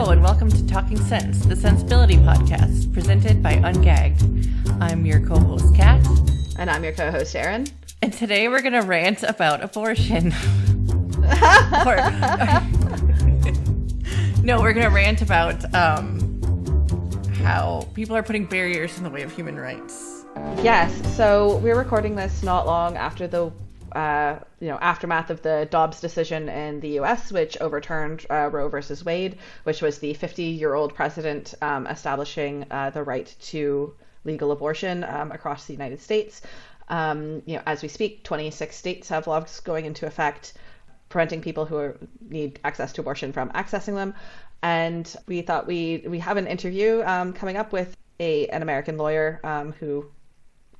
Hello and welcome to Talking Sense, the Sensibility Podcast, presented by Ungagged. I'm your co-host, Kat. And I'm your co-host, Erin. And today we're going to rant about abortion. No, we're going to rant about how people are putting barriers in the way of human rights. Yes, so we're recording this not long after the aftermath of the Dobbs decision in the U.S., which overturned Roe versus Wade, which was the 50-year-old precedent establishing the right to legal abortion across the United States. As we speak, 26 states have laws going into effect preventing people who need access to abortion from accessing them. And we thought we have an interview coming up with an American lawyer who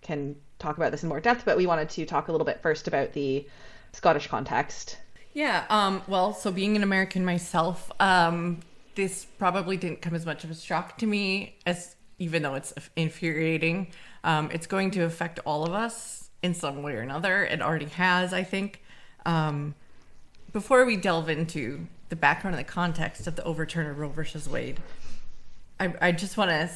can talk about this in more depth, but we wanted to talk a little bit first about the Scottish context. Yeah, so being an American myself, this probably didn't come as much of a shock to me, as even though it's infuriating. It's going to affect all of us in some way or another. It already has, I think. Before we delve into the background and the context of the overturn of Roe versus Wade, I just want to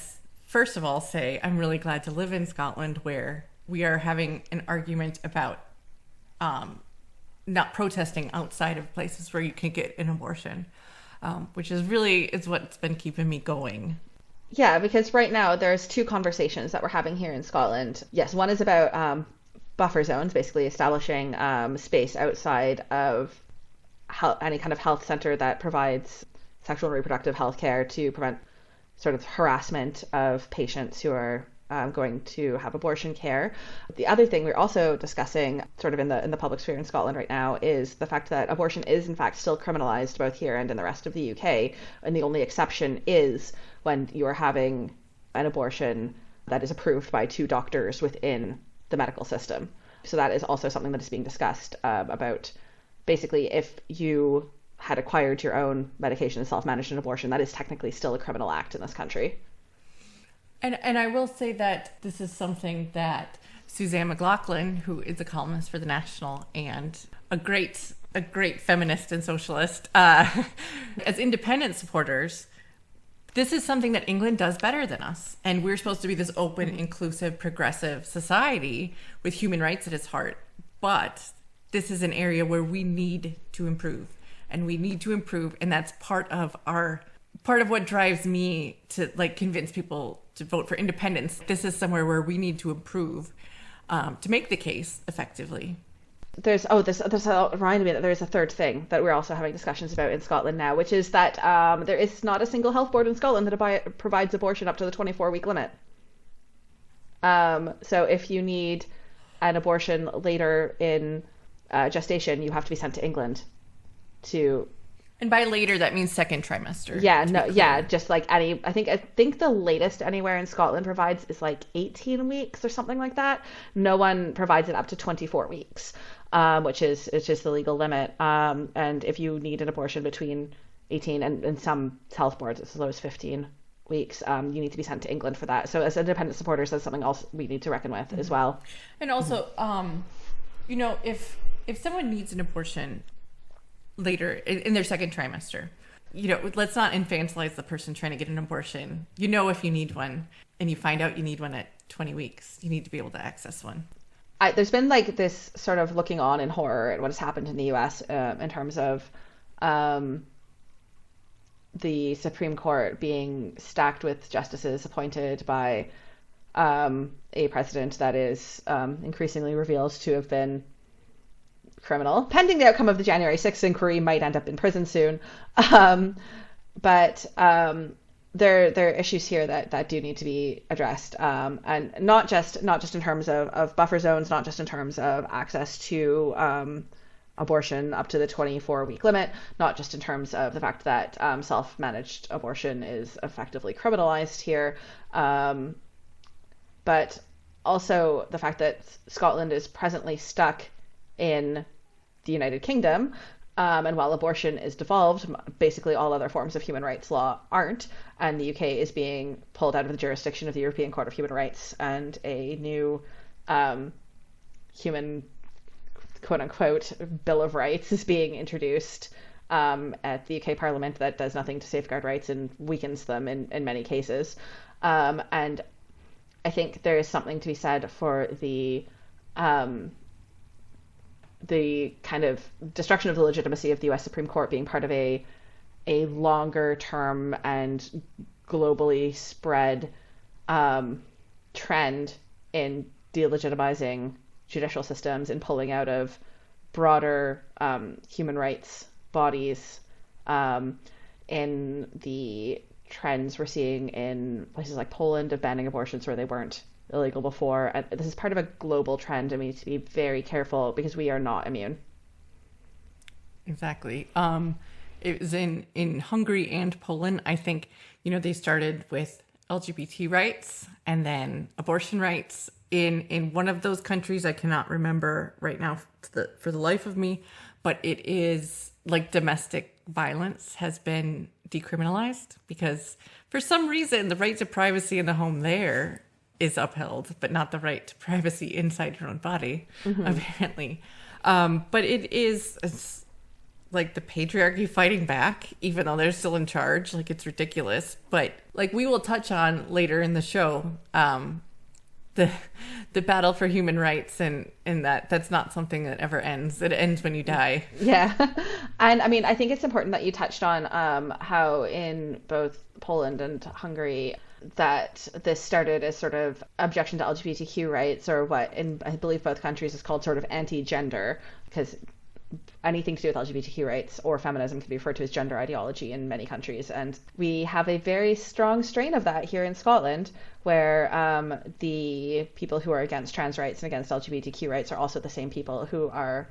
first of all say I'm really glad to live in Scotland, where we are having an argument about not protesting outside of places where you can get an abortion, which is what's been keeping me going. Yeah, because right now there's two conversations that we're having here in Scotland. Yes, one is about buffer zones, basically establishing space outside of any kind of health center that provides sexual and reproductive health care to prevent sort of harassment of patients who are going to have abortion care. The other thing we're also discussing sort of in the public sphere in Scotland right now is the fact that abortion is in fact still criminalized both here and in the rest of the UK. And the only exception is when you are having an abortion that is approved by two doctors within the medical system. So that is also something that is being discussed about basically if you had acquired your own medication and self-managed an abortion, that is technically still a criminal act in this country. And I will say that this is something that Suzanne McLaughlin, who is a columnist for The National and a great feminist and socialist, as independent supporters, this is something that England does better than us. And we're supposed to be this open, inclusive, progressive society with human rights at its heart. But this is an area where we need to improve. And we need to improve, and that's part of what drives me to convince people to vote for independence. This is somewhere where we need to improve to make the case effectively. This reminded me that there's a third thing that we're also having discussions about in Scotland now, which is that there is not a single health board in Scotland that provides abortion up to the 24-week limit. So if you need an abortion later in gestation, you have to be sent to England and by later that means second trimester. Just like I think the latest anywhere in Scotland provides is like 18 weeks or something like that. No one provides it up to 24 weeks, which is just the legal limit. And if you need an abortion between 18 and some health boards it's as low as 15 weeks, you need to be sent to England for that. So as independent supporters, that's something else we need to reckon with as well. And also, if someone needs an abortion later in their second trimester, let's not infantilize the person trying to get an abortion. If you need one and you find out you need one at 20 weeks, you need to be able to access one. There's been this sort of looking on in horror at what has happened in the US in terms of the Supreme Court being stacked with justices appointed by a president that is increasingly revealed to have been criminal. Pending the outcome of the January 6th inquiry, might end up in prison soon. But there are issues here that do need to be addressed, and not just in terms of buffer zones, not just in terms of access to abortion up to the 24-week limit, not just in terms of the fact that self-managed abortion is effectively criminalized here, but also the fact that Scotland is presently stuck in the United Kingdom, and while abortion is devolved, basically all other forms of human rights law aren't, and the UK is being pulled out of the jurisdiction of the European Court of Human Rights, and a new human quote-unquote Bill of Rights is being introduced at the UK Parliament that does nothing to safeguard rights and weakens them in many cases. And I think there is something to be said for the kind of destruction of the legitimacy of the US Supreme Court being part of a longer term and globally spread trend in delegitimizing judicial systems and pulling out of broader human rights bodies, in the trends we're seeing in places like Poland of banning abortions where they weren't illegal before. And this is part of a global trend, and we need to be very careful because we are not immune. Exactly. It was in Hungary and Poland. I think, they started with LGBT rights and then abortion rights. In one of those countries, I cannot remember right now for the life of me, but it is like domestic violence has been decriminalized because for some reason the right to privacy in the home there is upheld, but not the right to privacy inside your own body, apparently. But it's like the patriarchy fighting back, even though they're still in charge. Like, it's ridiculous. But like we will touch on later in the show, the battle for human rights, and that's not something that ever ends. It ends when you die. Yeah. And I mean, I think it's important that you touched on how in both Poland and Hungary that this started as sort of objection to LGBTQ rights, or what in I believe both countries is called sort of anti-gender, because anything to do with LGBTQ rights or feminism can be referred to as gender ideology in many countries. And we have a very strong strain of that here in Scotland, where the people who are against trans rights and against LGBTQ rights are also the same people who are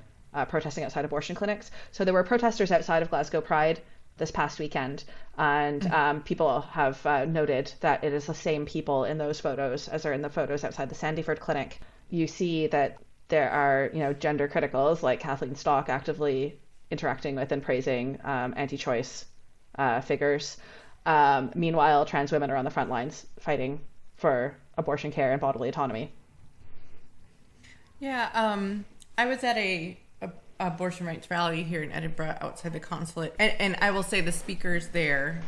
protesting outside abortion clinics. So there were protesters outside of Glasgow Pride this past weekend, and people have noted that it is the same people in those photos as are in the photos outside the Sandyford clinic. You see that there are, gender criticals like Kathleen Stock actively interacting with and praising anti-choice figures. Meanwhile, trans women are on the front lines fighting for abortion care and bodily autonomy. Yeah, I was at a abortion rights rally here in Edinburgh outside the consulate, and I will say the speakers there,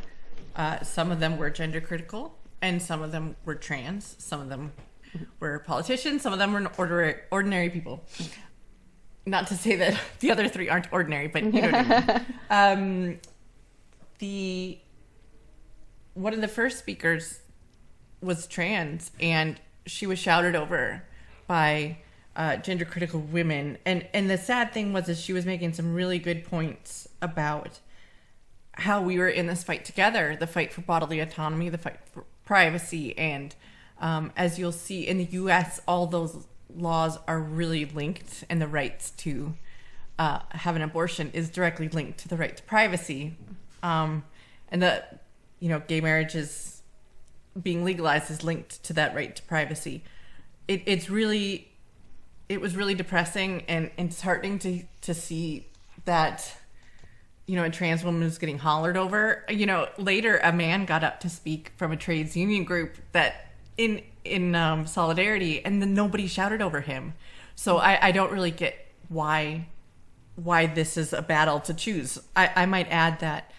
some of them were gender critical, and some of them were trans, some of them were politicians, some of them were ordinary people. Not to say that the other three aren't ordinary, but you know what I mean. One of the first speakers was trans, and she was shouted over by gender critical women. And the sad thing was she was making some really good points about how we were in this fight together, the fight for bodily autonomy, the fight for privacy, and as you'll see in the US, all those laws are really linked, and the rights to have an abortion is directly linked to the right to privacy. And the, gay marriage is being legalized is linked to that right to privacy. It was really depressing and disheartening to see that, a trans woman was getting hollered over. Later a man got up to speak from a trades union group that in solidarity, and then nobody shouted over him. So I don't really get why this is a battle to choose. I might add that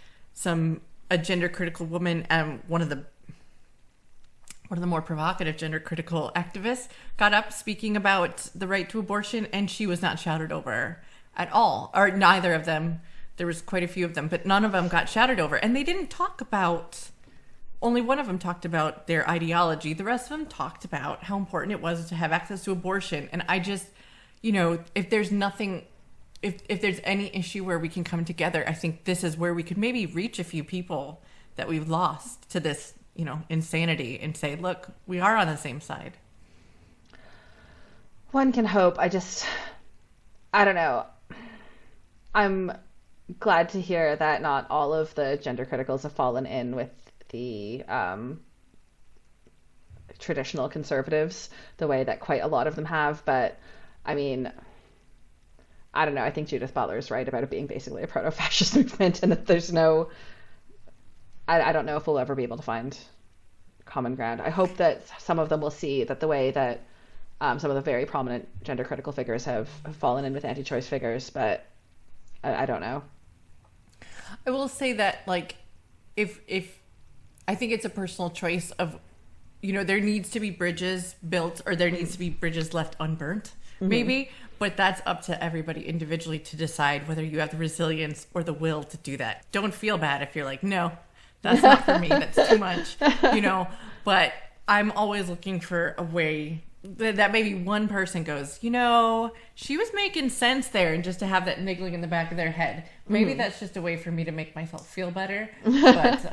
a gender critical woman, one of the more provocative gender critical activists, got up speaking about the right to abortion, and she was not shouted over at all, or neither of them. There was quite a few of them, but none of them got shouted over, and they didn't talk about. Only one of them talked about their ideology. The rest of them talked about how important it was to have access to abortion. And I just, if there's nothing, if there's any issue where we can come together, I think this is where we could maybe reach a few people that we've lost to this, insanity, and say, look, we are on the same side. One can hope. I don't know. I'm glad to hear that not all of the gender criticals have fallen in with the traditional conservatives the way that quite a lot of them have. But I mean, I don't know. I think Judith Butler's right about it being basically a proto-fascist movement, and that there's no, I don't know if we'll ever be able to find common ground. I hope that some of them will see that the way that some of the very prominent gender critical figures have fallen in with anti-choice figures, but I don't know. I will say that, like, if I think it's a personal choice of, there needs to be bridges built, or there needs to be bridges left unburnt, maybe, but that's up to everybody individually to decide whether you have the resilience or the will to do that. Don't feel bad if you're like, no, that's not for me, that's too much, but I'm always looking for a way that maybe one person goes, she was making sense there, and just to have that niggling in the back of their head. Maybe that's just a way for me to make myself feel better. But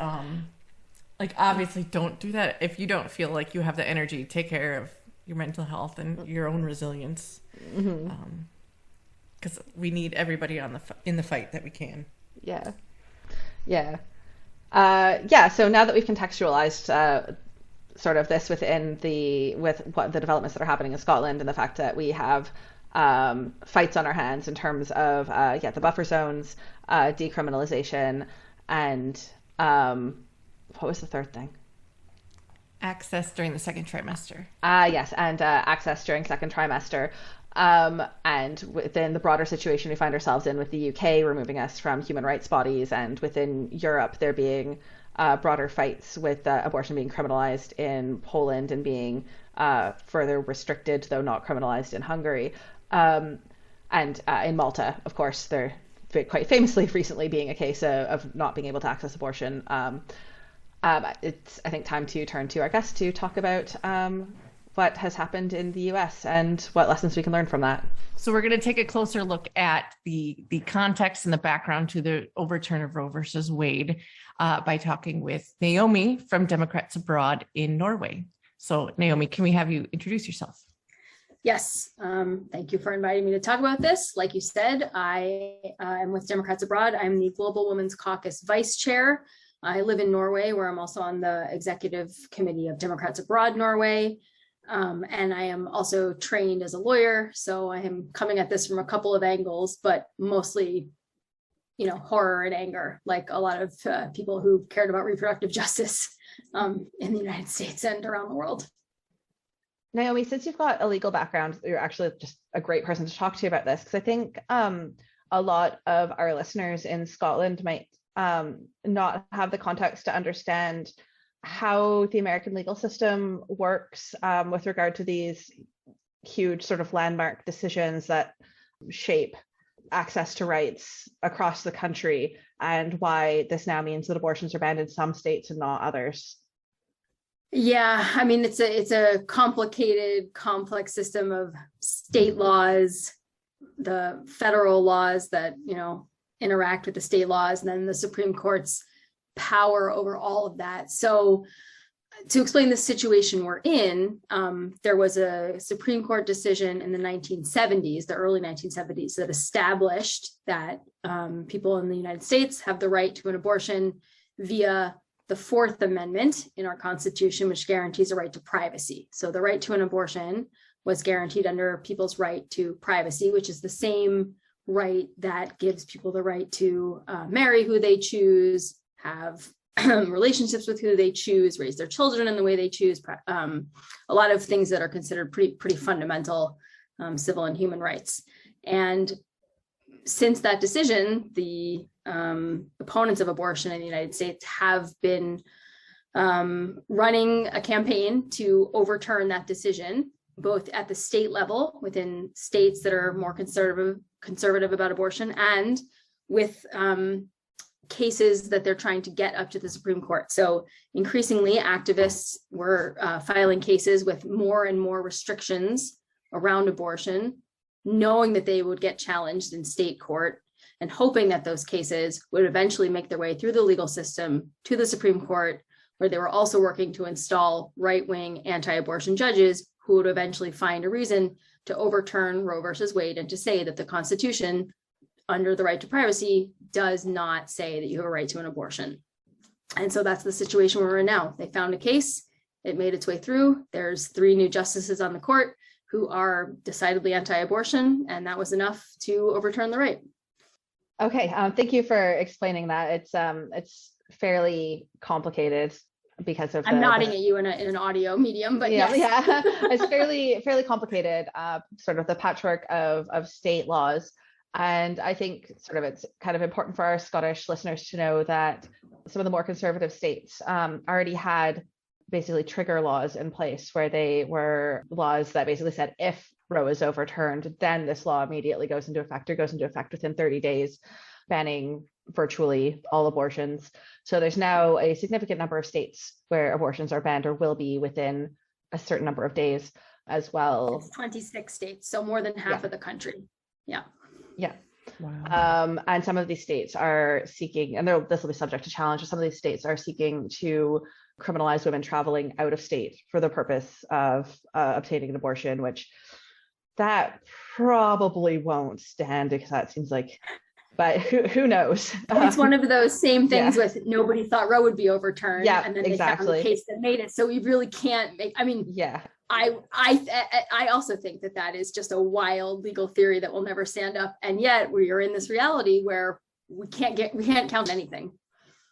like, obviously don't do that if you don't feel like you have the energy. Take care of your mental health and your own resilience. Because we need everybody in the fight that we can. Yeah. So now that we've contextualized sort of this with what the developments that are happening in Scotland, and the fact that we have fights on our hands in terms of the buffer zones, decriminalization, and what was the third thing? Access during the second trimester. Yes, and access during second trimester. And within the broader situation we find ourselves in with the UK removing us from human rights bodies, and within Europe there being broader fights with abortion being criminalized in Poland and being further restricted, though not criminalized, in Hungary. And in Malta, of course, there quite famously recently being a case of not being able to access abortion. It's, I think, time to turn to our guest to talk about what has happened in the US and what lessons we can learn from that. So we're going to take a closer look at the context and the background to the overturn of Roe versus Wade by talking with Naomi from Democrats Abroad in Norway. So Naomi, can we have you introduce yourself? Yes, thank you for inviting me to talk about this. Like you said, I am with Democrats Abroad. I'm the Global Women's Caucus Vice Chair. I live in Norway, where I'm also on the executive committee of Democrats Abroad Norway. And I am also trained as a lawyer. So I am coming at this from a couple of angles, but mostly, horror and anger, like a lot of people who cared about reproductive justice in the United States and around the world. Naomi, since you've got a legal background, you're actually just a great person to talk to about this, because I think a lot of our listeners in Scotland might not have the context to understand how the American legal system works with regard to these huge sort of landmark decisions that shape access to rights across the country, and why this now means that abortions are banned in some states and not others. Yeah, I mean, it's a complicated, complex system of state laws, the federal laws that, interact with the state laws, and then the Supreme Court's power over all of that. So to explain the situation we're in, there was a Supreme Court decision in the 1970s, the early 1970s, that established that people in the United States have the right to an abortion via the Fourth Amendment in our Constitution, which guarantees a right to privacy. So the right to an abortion was guaranteed under people's right to privacy, which is the same right that gives people the right to marry who they choose, have relationships with who they choose, raise their children in the way they choose, a lot of things that are considered pretty fundamental civil and human rights. And since that decision, the opponents of abortion in the United States have been running a campaign to overturn that decision, both at the state level within states that are more conservative about abortion, and with cases that they're trying to get up to the Supreme Court. So increasingly, activists were filing cases with more and more restrictions around abortion, knowing that they would get challenged in state court, and hoping that those cases would eventually make their way through the legal system to the Supreme Court, where they were also working to install right-wing anti-abortion judges who would eventually find a reason to overturn Roe versus Wade and to say that the Constitution, under the right to privacy, does not say that you have a right to an abortion. And so that's the situation we're in now. They found a case, it made its way through. There's 3 new justices on the court who are decidedly anti-abortion, and that was enough to overturn the right. Okay, thank you for explaining that. It's fairly complicated because of I'm nodding at you in an audio medium, but yes. It's fairly complicated, sort of the patchwork of state laws. And I think sort of it's kind of important for our Scottish listeners to know that some of the more conservative states already had basically trigger laws in place, where they were laws that basically said if Roe is overturned, then this law immediately goes into effect, or goes into effect within 30 days, banning virtually all abortions. So there's now a significant number of states where abortions are banned or will be within a certain number of days as well. It's 26 states, so more than half of the country. Yeah. Yeah. Wow. And some of these states are seeking, and this will be subject to challenge, some of these states are seeking to criminalize women traveling out of state for the purpose of obtaining an abortion, which that probably won't stand, because that seems like, but who knows? It's one of those same things with nobody thought Roe would be overturned. Yeah, and then they found the case that made it. So we really can't make, I mean, I also think that is just a wild legal theory that will never stand up. And yet we are in this reality where we can't count anything.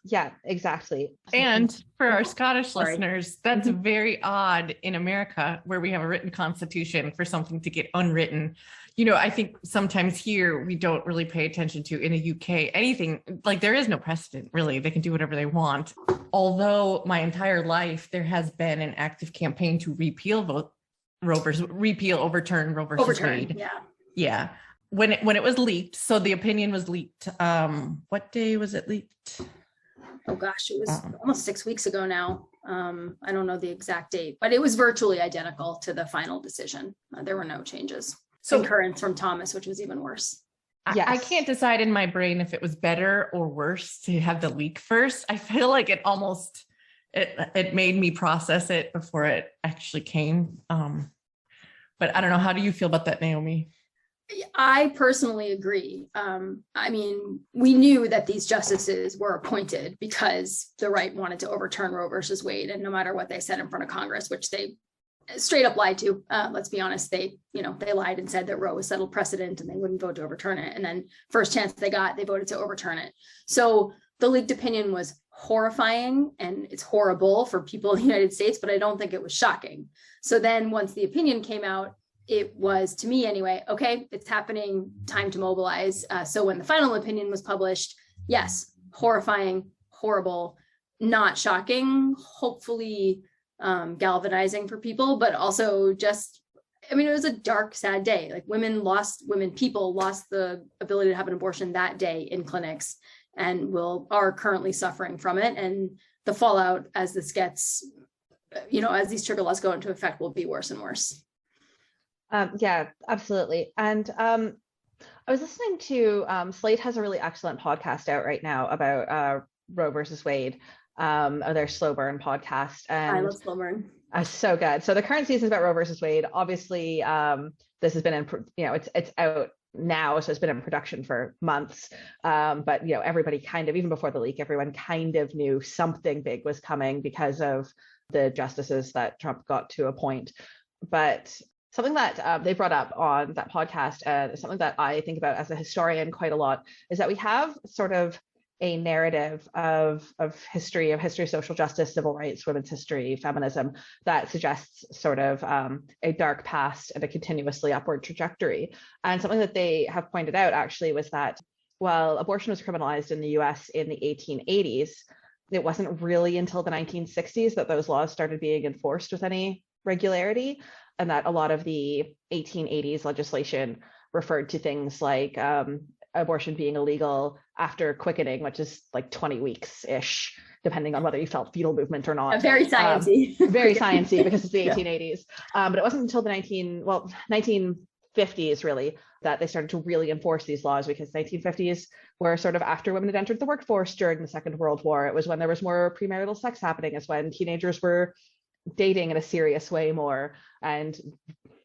Yeah, exactly. And for our Scottish listeners, that's very odd in America, where we have a written constitution, for something to get unwritten. I think sometimes here we don't really pay attention to, in the UK, anything, like there is no precedent, really. They can do whatever they want. Although my entire life, there has been an active campaign to overturn Roe versus Wade. Yeah. Yeah. When it was leaked, so the opinion was leaked. What day was it leaked? Oh gosh, it was almost 6 weeks ago now. I don't know the exact date, but it was virtually identical to the final decision. There were no changes. So concurrence from Thomas, which was even worse. Yes. I can't decide in my brain if it was better or worse to have the leak first. I feel like it almost, it made me process it before it actually came. But I don't know. How do you feel about that, Naomi? I personally agree. I mean, we knew that these justices were appointed because the right wanted to overturn Roe versus Wade, and no matter what they said in front of Congress, which they straight up lied to, let's be honest, they lied and said that Roe was settled precedent and they wouldn't vote to overturn it. And then first chance they got, they voted to overturn it. So the leaked opinion was horrifying, and it's horrible for people in the United States, but I don't think it was shocking. So then once the opinion came out, it was, to me anyway, okay, it's happening, time to mobilize. So when the final opinion was published, yes, horrifying, horrible, not shocking, hopefully galvanizing for people, but also just, I mean, it was a dark, sad day. Like people lost the ability to have an abortion that day in clinics, and are currently suffering from it. And the fallout as this gets, as these trigger laws go into effect, will be worse and worse. Yeah, absolutely. And I was listening to Slate has a really excellent podcast out right now about Roe versus Wade, their Slow Burn podcast. And I love Slow Burn. So good. So the current season is about Roe versus Wade. Obviously, this has been it's out now, so it's been in production for months. But everybody kind of, even before the leak, everyone kind of knew something big was coming because of the justices that Trump got to appoint. But something that they brought up on that podcast, something that I think about as a historian quite a lot, is that we have sort of a narrative of history of social justice, civil rights, women's history, feminism, that suggests sort of a dark past and a continuously upward trajectory. And something that they have pointed out actually was that while abortion was criminalized in the US in the 1880s, it wasn't really until the 1960s that those laws started being enforced with any regularity, and that a lot of the 1880s legislation referred to things like abortion being illegal after quickening, which is like 20 weeks-ish, depending on whether you felt fetal movement or not. Very sciencey. Very sciencey, because it's the 1880s. But it wasn't until the 1950s, really, that they started to really enforce these laws, because the 1950s were sort of after women had entered the workforce during the Second World War. It was when there was more premarital sex happening. It's when teenagers were dating in a serious way more, and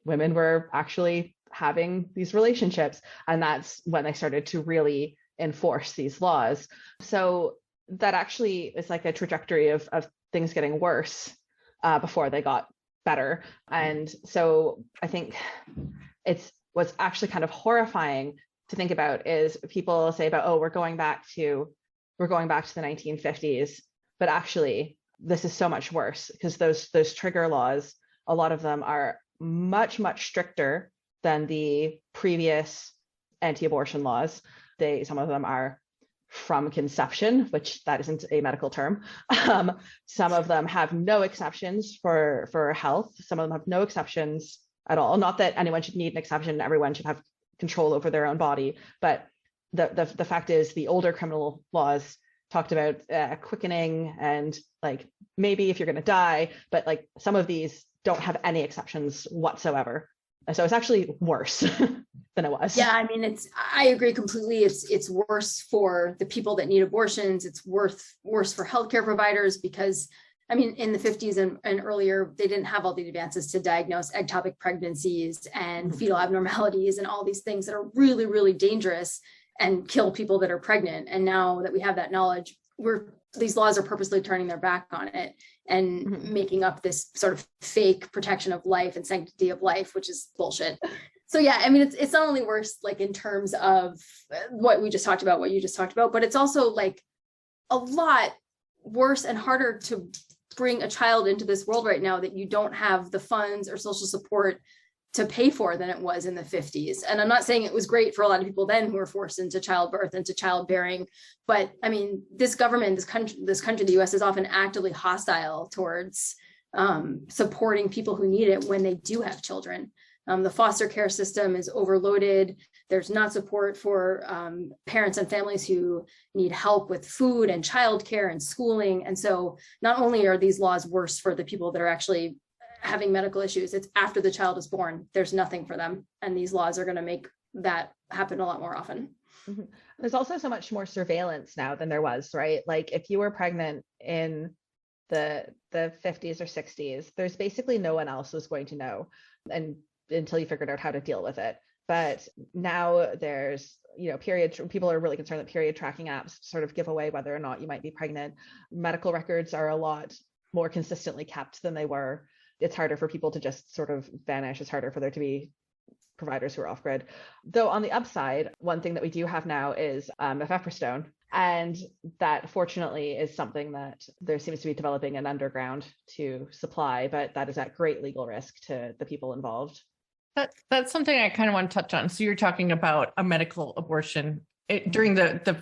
women were actually having these relationships, and that's when they started to really enforce these laws. So that actually is like a trajectory of things getting worse before they got better. And so I think what's actually kind of horrifying to think about is people say about, we're going back to the 1950s, but actually this is so much worse, because those trigger laws, a lot of them are much, much stricter than the previous anti-abortion laws. Some of them are from conception, which that isn't a medical term. Some of them have no exceptions for health. Some of them have no exceptions at all. Not that anyone should need an exception. Everyone should have control over their own body. But the fact is, the older criminal laws talked about quickening and like maybe if you're going to die, but like some of these don't have any exceptions whatsoever. So it's actually worse than it was. Yeah, I mean, I agree completely. It's worse for the people that need abortions. It's worse for healthcare providers because, I mean, in the 50s and earlier, they didn't have all the advances to diagnose ectopic pregnancies and fetal abnormalities and all these things that are really, really dangerous and kill people that are pregnant. And now that we have that knowledge, these laws are purposely turning their back on it and making up this sort of fake protection of life and sanctity of life, which is bullshit. So yeah, I mean, it's not only worse like in terms of what you just talked about, but it's also like a lot worse and harder to bring a child into this world right now that you don't have the funds or social support to pay for than it was in the 50s. And I'm not saying it was great for a lot of people then who were forced into childbirth, into childbearing, but I mean, this government, this country, the US, is often actively hostile towards supporting people who need it when they do have children. The foster care system is overloaded. There's not support for parents and families who need help with food and childcare and schooling. And so not only are these laws worse for the people that are actually having medical issues, it's after the child is born, there's nothing for them. And these laws are going to make that happen a lot more often. There's also so much more surveillance now than there was, right? Like if you were pregnant in the 50s or 60s, there's basically no one else who's going to know and until you figured out how to deal with it. But now there's, people are really concerned that period tracking apps sort of give away whether or not you might be pregnant. Medical records are a lot more consistently kept than they were. It's harder for people to just sort of vanish. It's harder for there to be providers who are off grid. Though on the upside, one thing that we do have now is mifepristone. And that fortunately is something that there seems to be developing an underground to supply, but that is at great legal risk to the people involved. That's something I kind of want to touch on. So you're talking about a medical abortion during the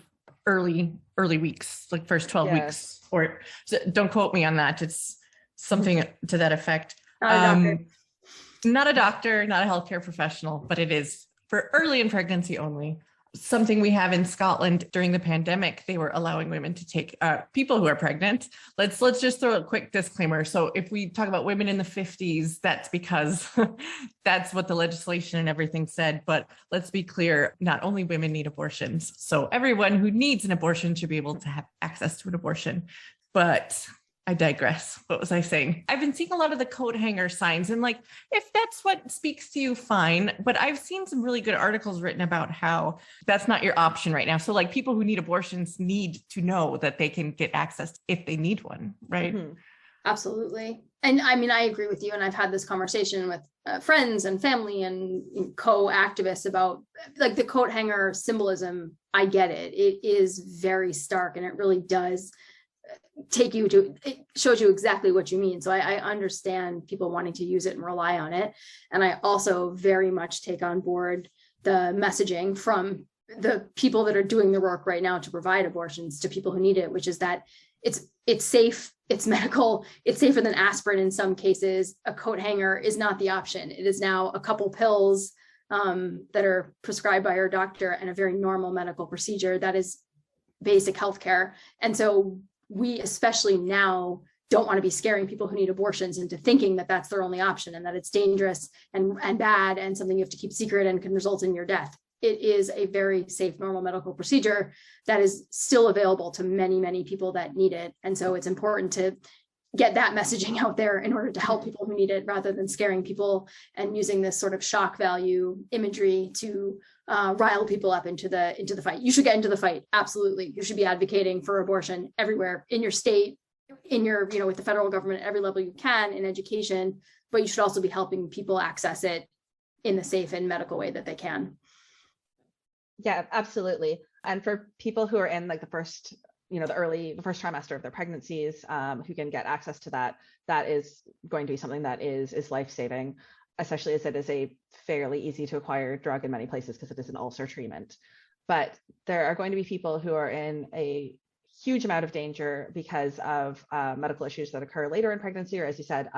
early weeks, like first 12 weeks, or so don't quote me on that. It's something to that effect. Not a doctor, not a healthcare professional, but it is for early in pregnancy only. Something we have in Scotland during the pandemic, they were allowing women to take people who are pregnant. Let's just throw a quick disclaimer. So if we talk about women in the 50s, that's because that's what the legislation and everything said. But let's be clear, not only women need abortions. So everyone who needs an abortion should be able to have access to an abortion. But I digress. What was I saying? I've been seeing a lot of the coat hanger signs and like, if that's what speaks to you, fine. But I've seen some really good articles written about how that's not your option right now. So like people who need abortions need to know that they can get access if they need one, right? Absolutely. And I mean, I agree with you. And I've had this conversation with friends and family and co-activists about like the coat hanger symbolism. I get it. It is very stark and it really does it shows you exactly what you mean. So I understand people wanting to use it and rely on it. And I also very much take on board the messaging from the people that are doing the work right now to provide abortions to people who need it, which is that it's safe, it's medical, it's safer than aspirin in some cases. A coat hanger is not the option. It is now a couple pills that are prescribed by your doctor and a very normal medical procedure that is basic healthcare. And so we, especially now, don't want to be scaring people who need abortions into thinking that that's their only option and that it's dangerous and bad and something you have to keep secret and can result in your death. It is a very safe, normal medical procedure that is still available to many, many people that need it. And so it's important to get that messaging out there in order to help people who need it rather than scaring people and using this sort of shock value imagery to rile people up into the fight. You should get into the fight. Absolutely. You should be advocating for abortion everywhere in your state, in your, with the federal government at every level you can in education, but you should also be helping people access it in the safe and medical way that they can. Yeah, absolutely. And for people who are in like the first trimester of their pregnancies, who can get access to that is going to be something that is life-saving. especially as it is a fairly easy to acquire drug in many places because it is an ulcer treatment. But there are going to be people who are in a huge amount of danger because of medical issues that occur later in pregnancy, or as you said,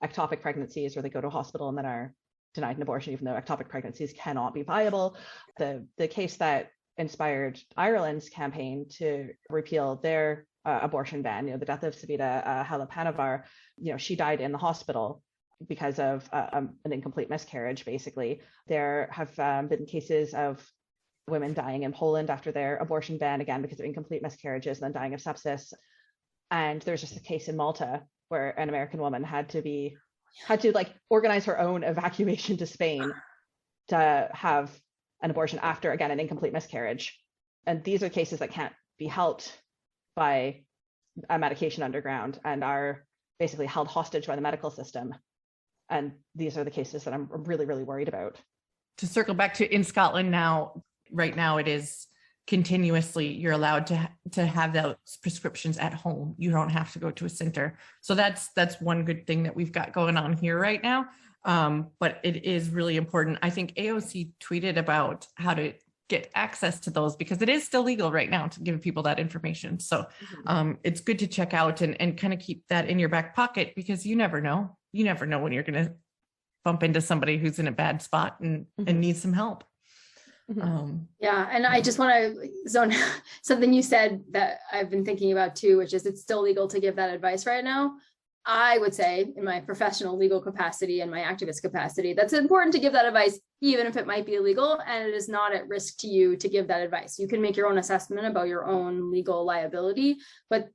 ectopic pregnancies, where they go to a hospital and then are denied an abortion, even though ectopic pregnancies cannot be viable. The case that inspired Ireland's campaign to repeal their abortion ban, the death of Savita Halappanavar, she died in the hospital because of an incomplete miscarriage, basically. There have been cases of women dying in Poland after their abortion ban, again, because of incomplete miscarriages, and then dying of sepsis. And there's just a case in Malta where an American woman had to organize her own evacuation to Spain to have an abortion after, again, an incomplete miscarriage. And these are cases that can't be helped by a medication underground and are basically held hostage by the medical system. And these are the cases that I'm really, really worried about. To circle back to in Scotland now, right now it is continuously, you're allowed to have those prescriptions at home. You don't have to go to a center. So that's one good thing that we've got going on here right now. But it is really important. I think AOC tweeted about how to get access to those because it is still legal right now to give people that information. So it's good to check out and kind of keep that in your back pocket because you never know. You never know when you're going to bump into somebody who's in a bad spot and needs some help. Yeah. And I just want to zone something you said that I've been thinking about too, which is it's still legal to give that advice right now. I would say in my professional legal capacity and my activist capacity, that's important to give that advice, even if it might be illegal and it is not at risk to you to give that advice. You can make your own assessment about your own legal liability, but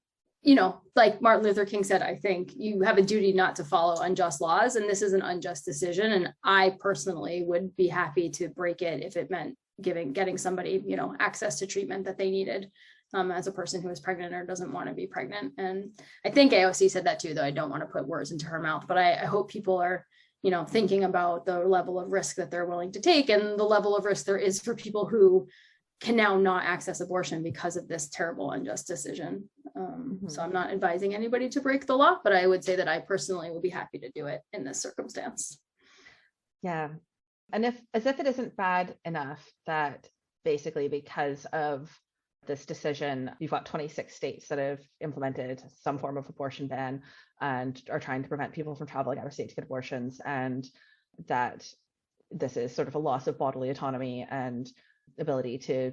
like Martin Luther King said, I think you have a duty not to follow unjust laws. And this is an unjust decision. And I personally would be happy to break it if it meant getting somebody, access to treatment that they needed as a person who is pregnant or doesn't want to be pregnant. And I think AOC said that too, though I don't want to put words into her mouth, but I hope people are, thinking about the level of risk that they're willing to take and the level of risk there is for people who can now not access abortion because of this terrible unjust decision. So I'm not advising anybody to break the law, but I would say that I personally would be happy to do it in this circumstance. Yeah. And as if it isn't bad enough that basically because of this decision, you've got 26 states that have implemented some form of abortion ban and are trying to prevent people from traveling out of state to get abortions, and that this is sort of a loss of bodily autonomy and ability to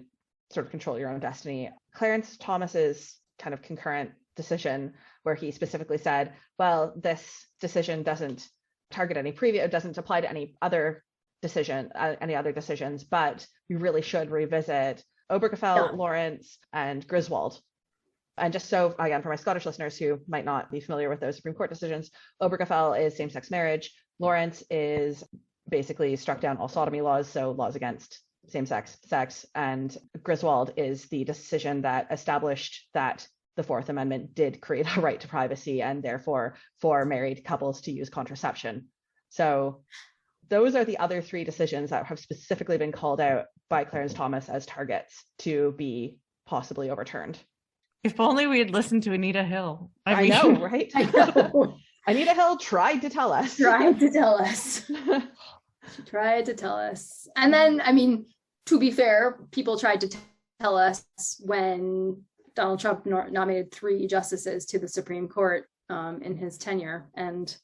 sort of control your own destiny. Clarence Thomas's kind of concurrent decision where he specifically said, well, this decision doesn't target it doesn't apply to any other decisions, but we really should revisit Obergefell, Lawrence, and Griswold. And just so, again, for my Scottish listeners who might not be familiar with those Supreme Court decisions, Obergefell is same-sex marriage. Lawrence is basically struck down all sodomy laws, so laws against same-sex sex. And Griswold is the decision that established that the Fourth Amendment did create a right to privacy and therefore for married couples to use contraception. So those are the other three decisions that have specifically been called out by Clarence Thomas as targets to be possibly overturned. If only we had listened to Anita Hill. I know, right? I know. Anita Hill tried to tell us. She tried to tell us. And then, to be fair, people tried to tell us when Donald Trump nominated 3 justices to the Supreme Court in his tenure. And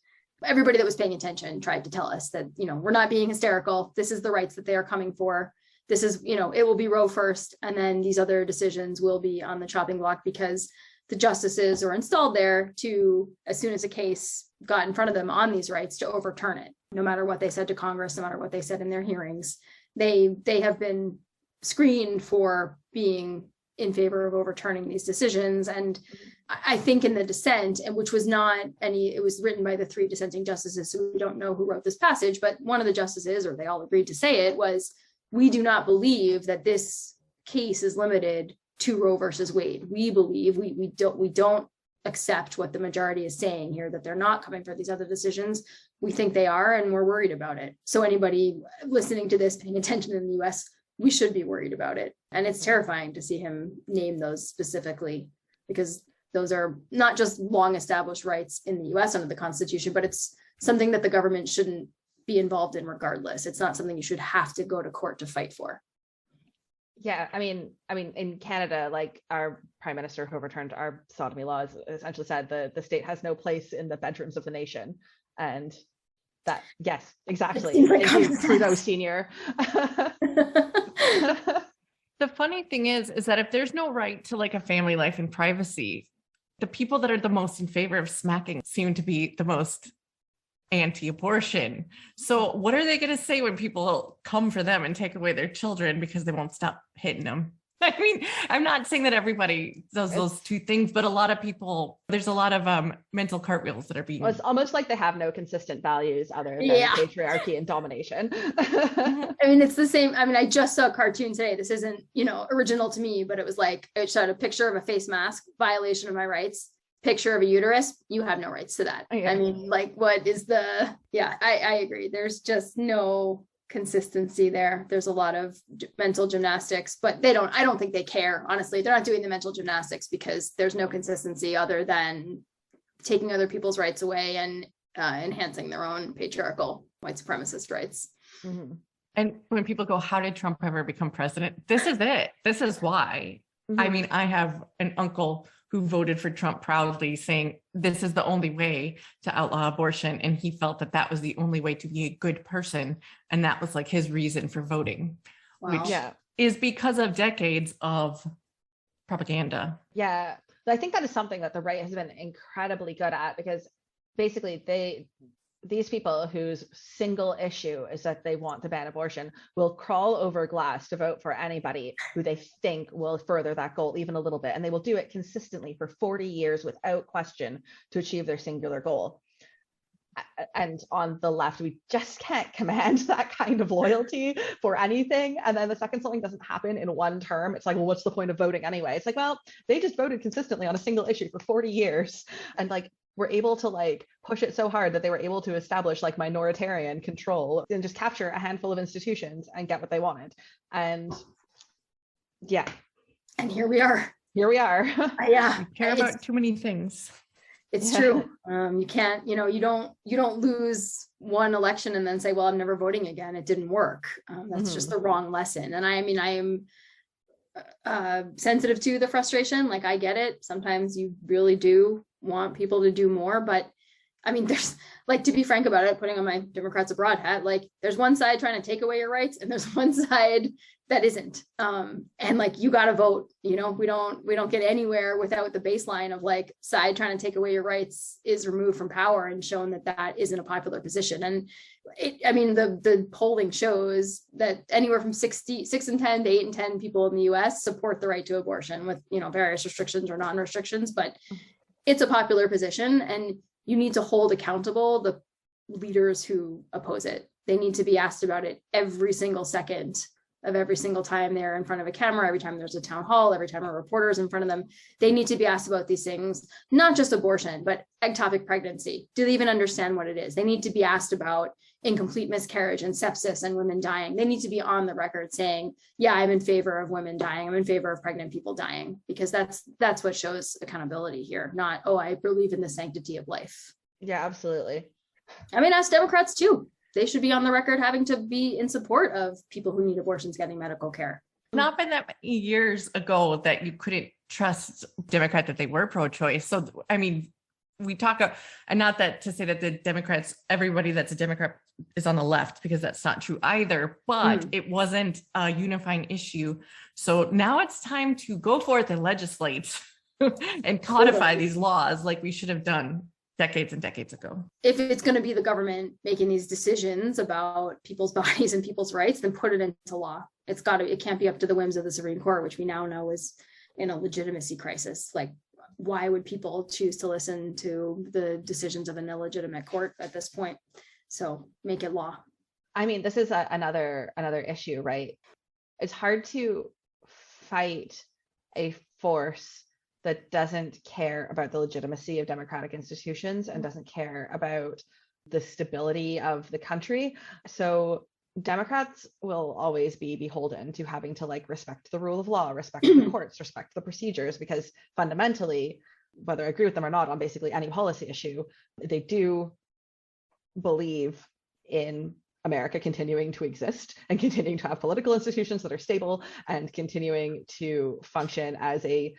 everybody that was paying attention tried to tell us that, we're not being hysterical. This is the rights that they are coming for. This is, it will be Roe first, and then these other decisions will be on the chopping block because the justices are installed there to, as soon as a case got in front of them on these rights, to overturn it. No matter what they said to Congress, no matter what they said in their hearings, they have been screened for being in favor of overturning these decisions. And I think in the dissent, and which was not it was written by the 3 dissenting justices, so we don't know who wrote this passage, but one of the justices, or they all agreed to say it, was, we do not believe that this case is limited to Roe versus Wade. We believe we don't accept what the majority is saying here, that they're not coming for these other decisions. We think they are, and we're worried about it. So anybody listening to this, paying attention in the US, we should be worried about it. And it's terrifying to see him name those specifically, because those are not just long established rights in the US under the Constitution, but it's something that the government shouldn't be involved in regardless. It's not something you should have to go to court to fight for. Yeah, I mean, in Canada, like our prime minister who overturned our sodomy laws essentially said the state has no place in the bedrooms of the nation, and that, yes, exactly. Like Thank you, Trudeau Senior. The funny thing is that if there's no right to like a family life and privacy, the people that are the most in favor of smacking seem to be the most anti-abortion. So what are they going to say when people come for them and take away their children because they won't stop hitting them? I mean, I'm not saying that everybody does those two things, but a lot of people, there's a lot of mental cartwheels that are being. Well, it's almost like they have no consistent values other than patriarchy and domination. I mean, it's the same. I mean, I just saw a cartoon today. This isn't, original to me, but it was like, it showed a picture of a face mask, violation of my rights, picture of a uterus. You have no rights to that. I mean, like, what is I agree. There's just no consistency there. There's a lot of mental gymnastics, but I don't think they care. Honestly, they're not doing the mental gymnastics because there's no consistency other than taking other people's rights away and enhancing their own patriarchal white supremacist rights. Mm-hmm. And when people go, how did Trump ever become president? This is it. This is why. Mm-hmm. I mean, I have an uncle who voted for Trump proudly, saying this is the only way to outlaw abortion. And he felt that that was the only way to be a good person. And that was like his reason for voting, which is because of decades of propaganda. Yeah, I think that is something that the right has been incredibly good at, because basically these people whose single issue is that they want to ban abortion will crawl over glass to vote for anybody who they think will further that goal even a little bit. And they will do it consistently for 40 years without question to achieve their singular goal. And on the left, we just can't command that kind of loyalty for anything. And then the second something doesn't happen in one term, it's like, well, what's the point of voting anyway? It's like, well, they just voted consistently on a single issue for 40 years. And like, were able to like push it so hard that they were able to establish like minoritarian control and just capture a handful of institutions and get what they wanted. And yeah. And here we are. Yeah. We care about too many things. It's true. You can't, you don't lose one election and then say, well, I'm never voting again. It didn't work. That's just the wrong lesson. And I am sensitive to the frustration. Like, I get it. Sometimes you really do want people to do more, but I mean, there's, like, to be frank about it, putting on my Democrats abroad hat, like, there's one side trying to take away your rights and there's one side that isn't. And like, you got to vote, we don't get anywhere without the baseline of like side trying to take away your rights is removed from power and shown that isn't a popular position. And the polling shows that anywhere from 6 and 10 to 8 and 10 people in the US support the right to abortion with, various restrictions or non-restrictions, but it's a popular position, and you need to hold accountable the leaders who oppose it. They need to be asked about it every single second of every single time they're in front of a camera, every time there's a town hall, every time a reporter is in front of them. They need to be asked about these things, not just abortion, but ectopic pregnancy. Do they even understand what it is? They need to be asked about incomplete miscarriage and sepsis and women dying. They need to be on the record saying, yeah, I'm in favor of women dying. I'm in favor of pregnant people dying, because that's what shows accountability here, not, oh, I believe in the sanctity of life. Yeah, absolutely. I mean, as Democrats too, they should be on the record having to be in support of people who need abortions getting medical care. Not been that many years ago that you couldn't trust Democrat that they were pro-choice. So, I mean, we talk, and not that to say that the Democrats, everybody that's a Democrat is on the left, because that's not true either, but it wasn't a unifying issue. So now it's time to go forth and legislate and codify these laws like we should have done decades and decades ago. If it's going to be the government making these decisions about people's bodies and people's rights, then put it into law. It can't be up to the whims of the Supreme Court, which we now know is in a legitimacy crisis. Like, why would people choose to listen to the decisions of an illegitimate court at this point? So make it law. I mean, this is another issue, right? It's hard to fight a force that doesn't care about the legitimacy of democratic institutions and doesn't care about the stability of the country. So Democrats will always be beholden to having to like respect the rule of law, respect the courts, respect the procedures, because fundamentally, whether I agree with them or not on basically any policy issue, they do believe in America continuing to exist and continuing to have political institutions that are stable and continuing to function as a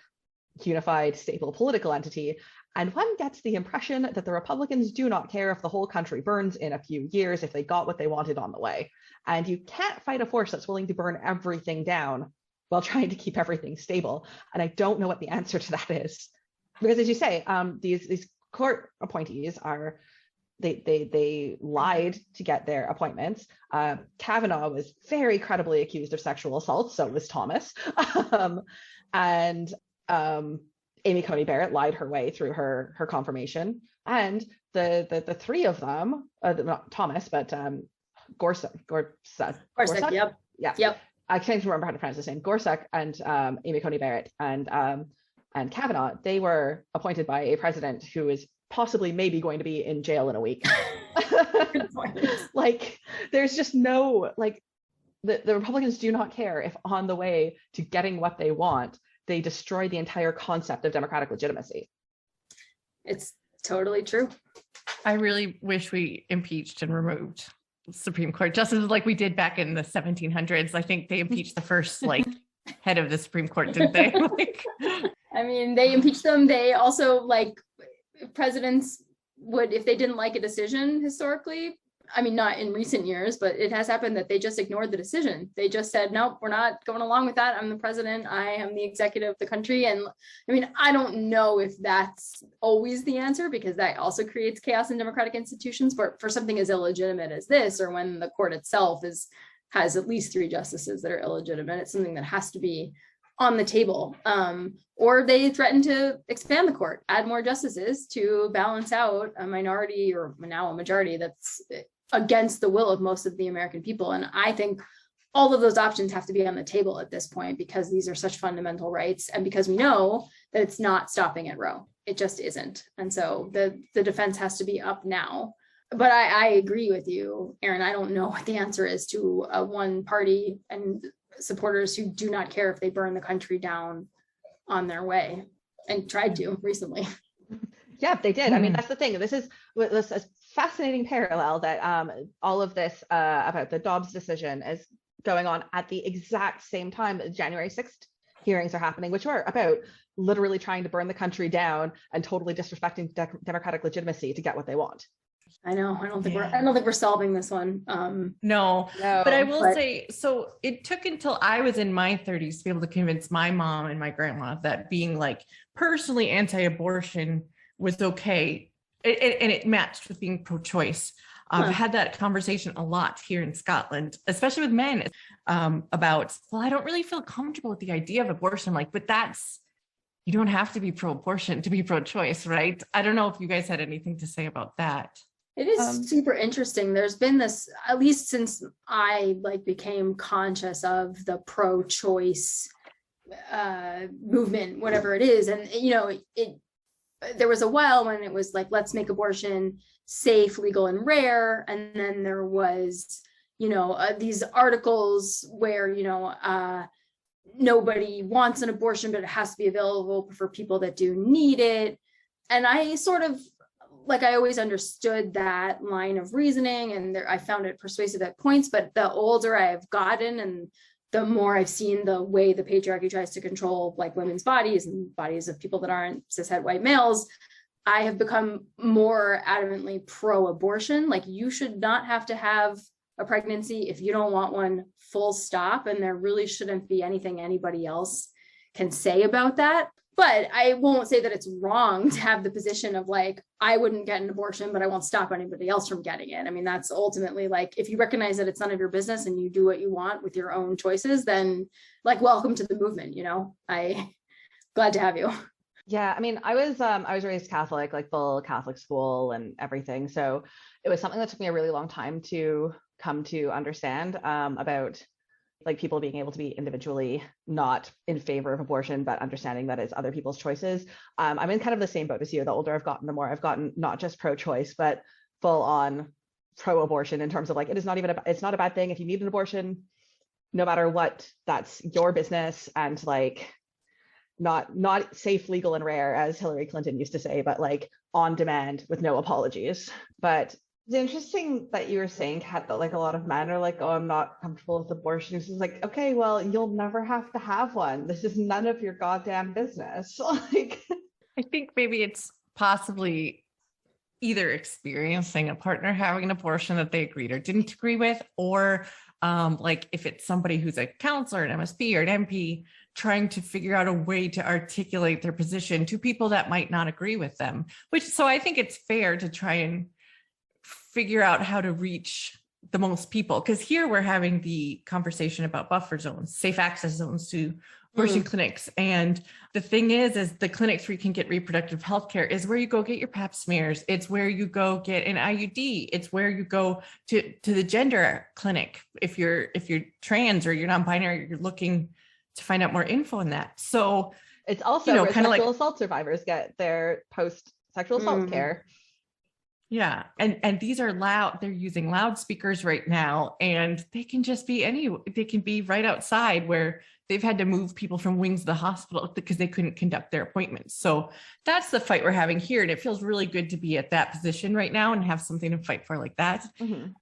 unified, stable political entity. And one gets the impression that the Republicans do not care if the whole country burns in a few years if they got what they wanted on the way. And you can't fight a force that's willing to burn everything down while trying to keep everything stable. And I don't know what the answer to that is. Because as you say, these court appointees are, they lied to get their appointments. Kavanaugh was very credibly accused of sexual assault, so was Thomas. And Amy Coney Barrett lied her way through her confirmation. And the three of them, not Thomas, but Gorsuch, yep. Yeah. Yep. I can't even remember how to pronounce his name. Gorsuch and Amy Coney Barrett and Kavanaugh, they were appointed by a president who is possibly maybe going to be in jail in a week. Like, there's just no, like, the Republicans do not care if on the way to getting what they want, they destroy the entire concept of democratic legitimacy. It's totally true. I really wish we impeached and removed Supreme Court justices like we did back in the 1700s. I think they impeached the first like head of the Supreme Court, didn't they? Like, I mean, they impeached them. They also, like, presidents would, if they didn't like a decision historically, I mean, not in recent years, but it has happened that they just ignored the decision. They just said, nope, we're not going along with that. I'm the president. I am the executive of the country. And I mean, I don't know if that's always the answer, because that also creates chaos in democratic institutions. But for something as illegitimate as this, or when the court itself has at least 3 justices that are illegitimate, it's something that has to be on the table. Or they threaten to expand the court, add more justices to balance out a minority, or now a majority, that's against the will of most of the American people. And I think all of those options have to be on the table at this point, because these are such fundamental rights, and because we know that it's not stopping at Roe. It just isn't. And so the defense has to be up now. But I agree with you, Aaron. I don't know what the answer is to one party and supporters who do not care if they burn the country down on their way, and tried to recently. Yeah, they did. I mean, that's the thing. This is a fascinating parallel that all of this about the Dobbs decision is going on at the exact same time that January 6th hearings are happening, which are about literally trying to burn the country down and totally disrespecting democratic legitimacy to get what they want. I know. I don't think we're solving this one. No, but I will say, so it took until I was in my 30s to be able to convince my mom and my grandma that being like personally anti-abortion was okay. And it matched with being pro-choice. I've had that conversation a lot here in Scotland, especially with men, about, well, I don't really feel comfortable with the idea of abortion. Like, but you don't have to be pro-abortion to be pro-choice, right? I don't know if you guys had anything to say about that. It is super interesting. There's been this, at least since I became conscious of the pro-choice movement, whatever it is. And, there was a while when it was like, let's make abortion safe, legal, and rare. And then there was, these articles where, nobody wants an abortion, but it has to be available for people that do need it. And I sort of, I always understood that line of reasoning, and I found it persuasive at points, but the older I've gotten and the more I've seen the way the patriarchy tries to control women's bodies and bodies of people that aren't cishet white males, I have become more adamantly pro-abortion. You should not have to have a pregnancy if you don't want one, full stop. And there really shouldn't be anything anybody else can say about that. But I won't say that it's wrong to have the position of I wouldn't get an abortion, but I won't stop anybody else from getting it. I mean, that's ultimately if you recognize that it's none of your business and you do what you want with your own choices, then welcome to the movement. I glad to have you. Yeah, I mean, I was raised Catholic, full Catholic school and everything. So it was something that took me a really long time to come to understand about people being able to be individually not in favor of abortion, but understanding that it's other people's choices. I'm in kind of the same boat as you. The older I've gotten, the more I've gotten not just pro-choice, but full on pro-abortion in terms of it is not even it's not a bad thing if you need an abortion, no matter what. That's your business, and not safe, legal, and rare, as Hillary Clinton used to say, but on demand with no apologies. But It's interesting that you were saying, Kat, that like a lot of men are like, oh, I'm not comfortable with abortions. It's like, okay, well, you'll never have to have one. This is none of your goddamn business. Like, I think maybe it's possibly either experiencing a partner having an abortion that they agreed or didn't agree with, or like if it's somebody who's a counselor, an MSP or an MP, trying to figure out a way to articulate their position to people that might not agree with them. So I think it's fair to try and figure out how to reach the most people, because here we're having the conversation about buffer zones, safe access zones to abortion clinics. And the thing is the clinics where you can get reproductive health care is where you go get your pap smears. It's where you go get an IUD. It's where you go to the gender clinic. If you're trans or you're non-binary, you're looking to find out more info on that. So it's also where sexual assault survivors get their post-sexual assault care. Yeah. And these are loud. They're using loudspeakers right now, and they can just be they can be right outside where they've had to move people from wings of the hospital because they couldn't conduct their appointments. So that's the fight we're having here. And it feels really good to be at that position right now and have something to fight for like that. Mm-hmm.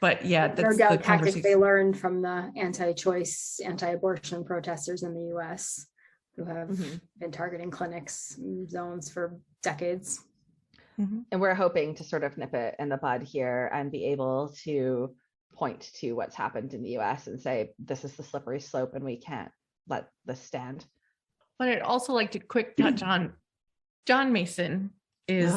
But yeah, that's the tactic they learned from the anti-choice, anti-abortion protesters in the US who have been targeting clinics and zones for decades. Mm-hmm. And we're hoping to sort of nip it in the bud here and be able to point to what's happened in the US and say, this is the slippery slope and we can't let this stand. But I'd also like to quick touch on John Mason is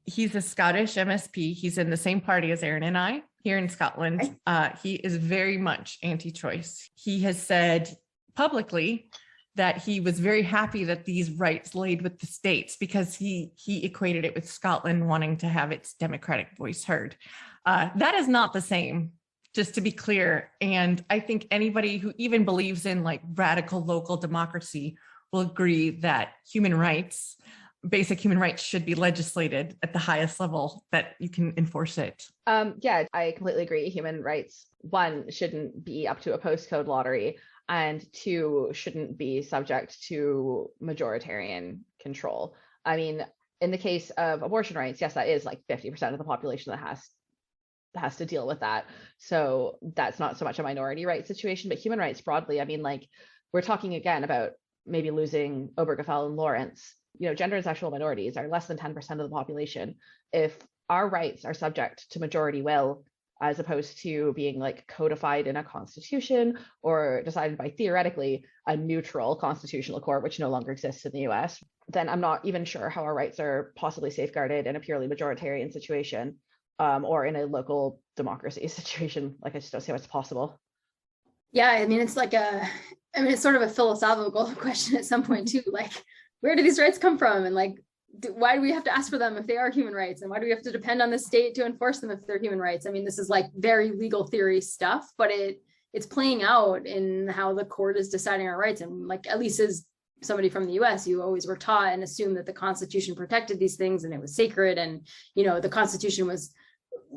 he's a Scottish MSP. He's in the same party as Erin and I here in Scotland. He is very much anti-choice. He has said publicly that he was very happy that these rights laid with the states because he equated it with Scotland wanting to have its democratic voice heard. That is not the same, just to be clear. And I think anybody who even believes in like radical local democracy will agree that basic human rights should be legislated at the highest level that you can enforce it. Yeah, I completely agree. Human rights, one, shouldn't be up to a postcode lottery, and two, shouldn't be subject to majoritarian control. I mean, in the case of abortion rights, yes, that is like 50% of the population that has to deal with that. So that's not so much a minority rights situation, but human rights broadly. I mean, like, we're talking again about maybe losing Obergefell and Lawrence. You know, gender and sexual minorities are less than 10% of the population. If our rights are subject to majority will, as opposed to being like codified in a constitution or decided by theoretically a neutral constitutional court, which no longer exists in the US, then I'm not even sure how our rights are possibly safeguarded in a purely majoritarian situation, or in a local democracy situation. Like, I just don't see how it's possible. Yeah, I mean, it's sort of a philosophical question at some point too. Like, where do these rights come from? And like, why do we have to ask for them if they are human rights? And why do we have to depend on the state to enforce them if they're human rights? I mean, this is like very legal theory stuff, but it's playing out in how the court is deciding our rights. And like, at least as somebody from the US, you always were taught and assumed that the Constitution protected these things and it was sacred. And, you know, the Constitution was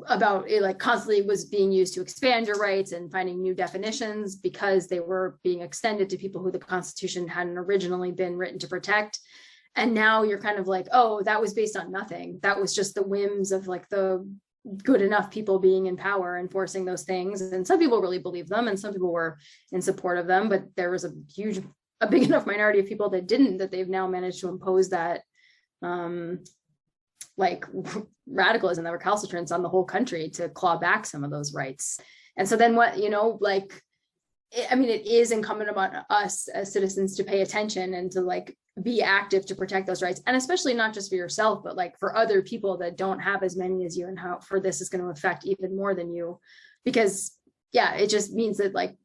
about it, like constantly was being used to expand your rights and finding new definitions because they were being extended to people who the Constitution hadn't originally been written to protect. And now you're kind of like, oh, that was based on nothing. That was just the whims of like the good enough people being in power enforcing those things. And some people really believed them and some people were in support of them, but there was a big enough minority of people that didn't, that they've now managed to impose that like radicalism, the recalcitrance on the whole country to claw back some of those rights. And so then what, you know, like, I mean, it is incumbent upon us as citizens to pay attention and to like be active to protect those rights. And especially not just for yourself, but like for other people that don't have as many as you, and how for this is going to affect even more than you, because yeah, it just means that like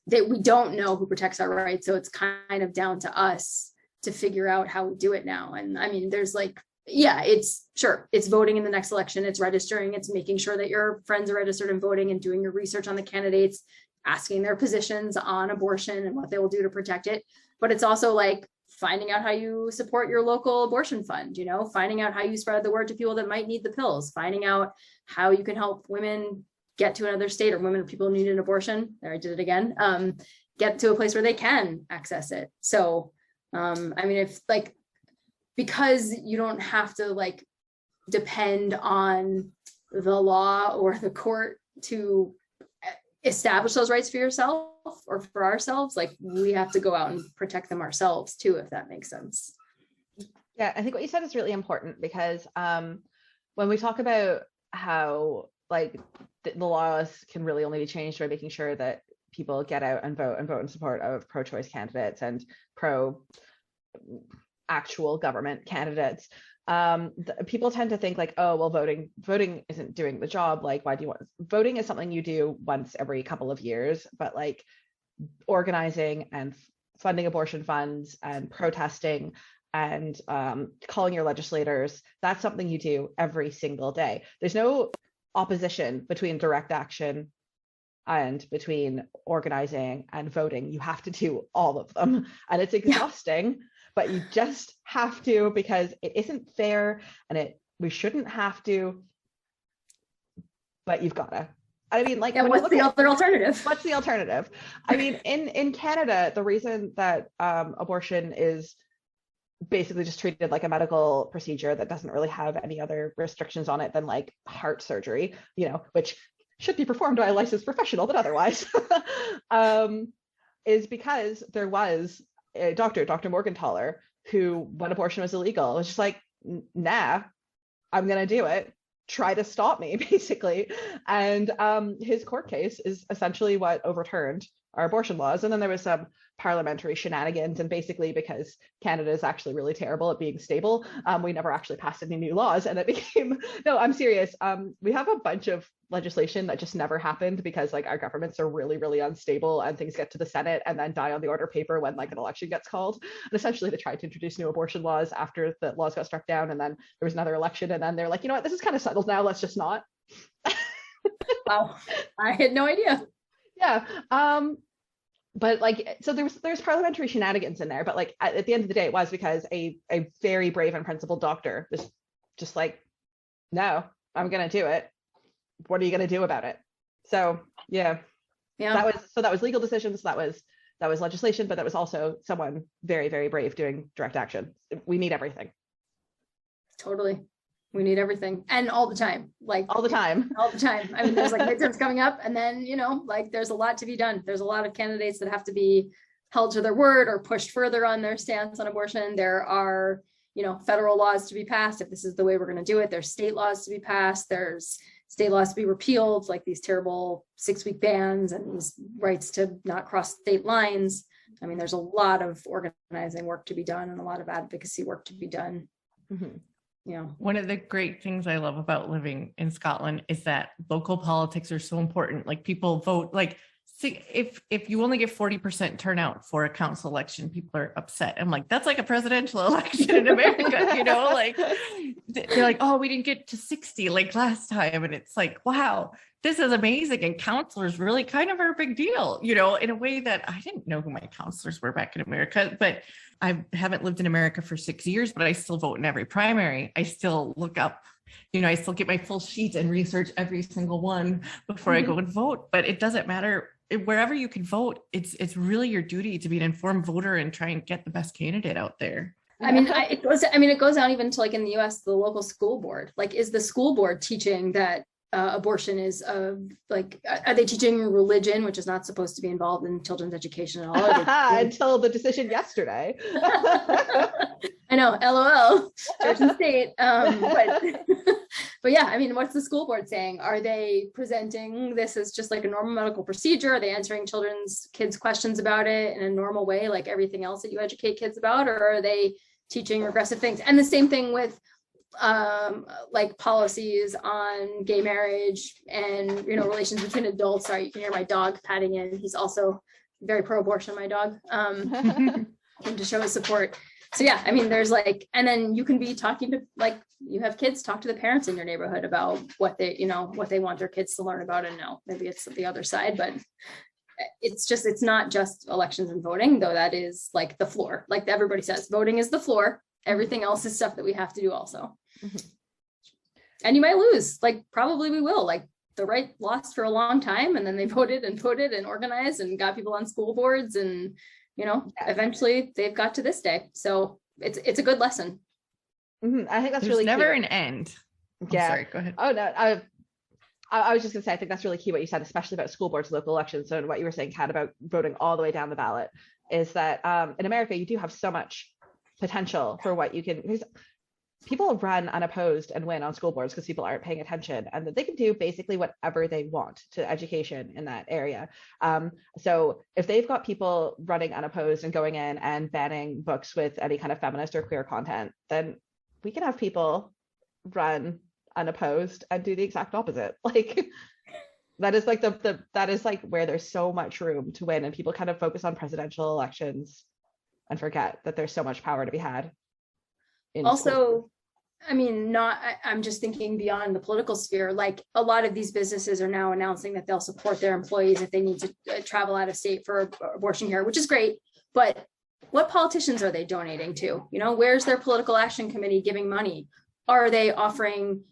that we don't know who protects our rights. So it's kind of down to us to figure out how we do it now. And I mean, there's like, yeah, it's voting in the next election. It's registering, it's making sure that your friends are registered and voting and doing your research on the candidates, asking their positions on abortion and what they will do to protect it. But it's also like finding out how you support your local abortion fund, you know, finding out how you spread the word to people that might need the pills, finding out how you can help women get to another state, or women or people who need an abortion, there I did it again, get to a place where they can access it. So, I mean, if like, because you don't have to like depend on the law or the court to establish those rights for yourself or for ourselves. Like, we have to go out and protect them ourselves too, if that makes sense. Yeah, I think what you said is really important, because when we talk about how like the laws can really only be changed by making sure that people get out and vote in support of pro-choice candidates and pro-actual government candidates, people tend to think like, oh, well, voting isn't doing the job. Like, why do you want voting? Is something you do once every couple of years, but like organizing and funding abortion funds and protesting and calling your legislators, that's something you do every single day. There's no opposition between direct action and between organizing and voting. You have to do all of them, and it's exhausting, but you just have to, because it isn't fair, and we shouldn't have to, but you've gotta. I mean, like, what's the other alternative? What's the alternative? I mean, in Canada, the reason that abortion is basically just treated like a medical procedure that doesn't really have any other restrictions on it than like heart surgery, which should be performed by a licensed professional, but otherwise, is because there was a Dr. Morgenthaler, who, when abortion was illegal, was just like, nah, I'm going to do it. Try to stop me, basically. And his court case is essentially what overturned our abortion laws. And then there was some parliamentary shenanigans, and basically, because Canada is actually really terrible at being stable, we never actually passed any new laws, and it became, no, I'm serious, we have a bunch of legislation that just never happened because like our governments are really, really unstable, and things get to the Senate and then die on the order paper when like an election gets called. And essentially they tried to introduce new abortion laws after the laws got struck down, and then there was another election, and then they're like, you know what, this is kind of settled now, let's just not. Wow, I had no idea. Yeah. But like, so there's parliamentary shenanigans in there, but like at the end of the day, it was because a very brave and principled doctor was just like, no, I'm gonna do it. What are you gonna do about it? So yeah, that was legal decisions, that was legislation, but that was also someone very, very brave doing direct action. We need everything. Totally. We need everything, and all the time, like all the time. I mean, there's like midterms coming up, and then, like there's a lot to be done. There's a lot of candidates that have to be held to their word or pushed further on their stance on abortion. There are, federal laws to be passed if this is the way we're going to do it. There's state laws to be passed. There's state laws to be repealed, like these terrible 6-week bans and these rights to not cross state lines. I mean, there's a lot of organizing work to be done and a lot of advocacy work to be done. Mm-hmm. One of the great things I love about living in Scotland is that local politics are so important. Like, people vote, like, see, if you only get 40% turnout for a council election, people are upset. I'm like, that's like a presidential election in America, like they're like, oh, we didn't get to 60 like last time. And it's like, wow, this is amazing. And counselors really kind of are a big deal, in a way that I didn't know who my counselors were back in America, but I haven't lived in America for 6 years, but I still vote in every primary. I still look up, I still get my full sheet and research every single one before I go and vote. But it doesn't matter. Wherever you can vote, it's really your duty to be an informed voter and try and get the best candidate out there. I mean, it goes down even to, like, in the US, the local school board. Like, is the school board teaching that abortion is are they teaching religion, which is not supposed to be involved in children's education at all? Until the decision yesterday. I know, LOL, church and state. But yeah, I mean, what's the school board saying? Are they presenting this as just like a normal medical procedure? Are they answering kids' questions about it in a normal way, like everything else that you educate kids about? Or are they teaching regressive things? And the same thing with like policies on gay marriage and relations between adults. Sorry, you can hear my dog patting in. He's also very pro-abortion, my dog, and to show his support. So yeah, I mean, there's like, and then you can be talking to, like, you have kids talk to the parents in your neighborhood about what they want their kids to learn about and know. Maybe it's the other side, but it's not just elections and voting, though that is like the floor. Like everybody says, voting is the floor. Everything else is stuff that we have to do also. Mm-hmm. And you might lose, like probably we will. Like the right lost for a long time, and then they voted and organized and got people on school boards, and eventually they've got to this day. So it's a good lesson. Mm-hmm. I think that's There's really never cute. an end. Yeah. Sorry, go ahead. Oh no, I was just gonna say, I think that's really key what you said, especially about school boards, local elections. So what you were saying, Kat, about voting all the way down the ballot, is that in America you do have so much potential for what you can. Because people run unopposed and win on school boards because people aren't paying attention, and that they can do basically whatever they want to education in that area. So if they've got people running unopposed and going in and banning books with any kind of feminist or queer content, then we can have people run unopposed and do the exact opposite. Like that is like that is like where there's so much room to win, and people kind of focus on presidential elections and forget that there's so much power to be had in Also, schools. I mean, I'm just thinking beyond the political sphere. Like a lot of these businesses are now announcing that they'll support their employees if they need to travel out of state for abortion care, which is great. But what politicians are they donating to? You know, where's their political action committee giving money? Are they offering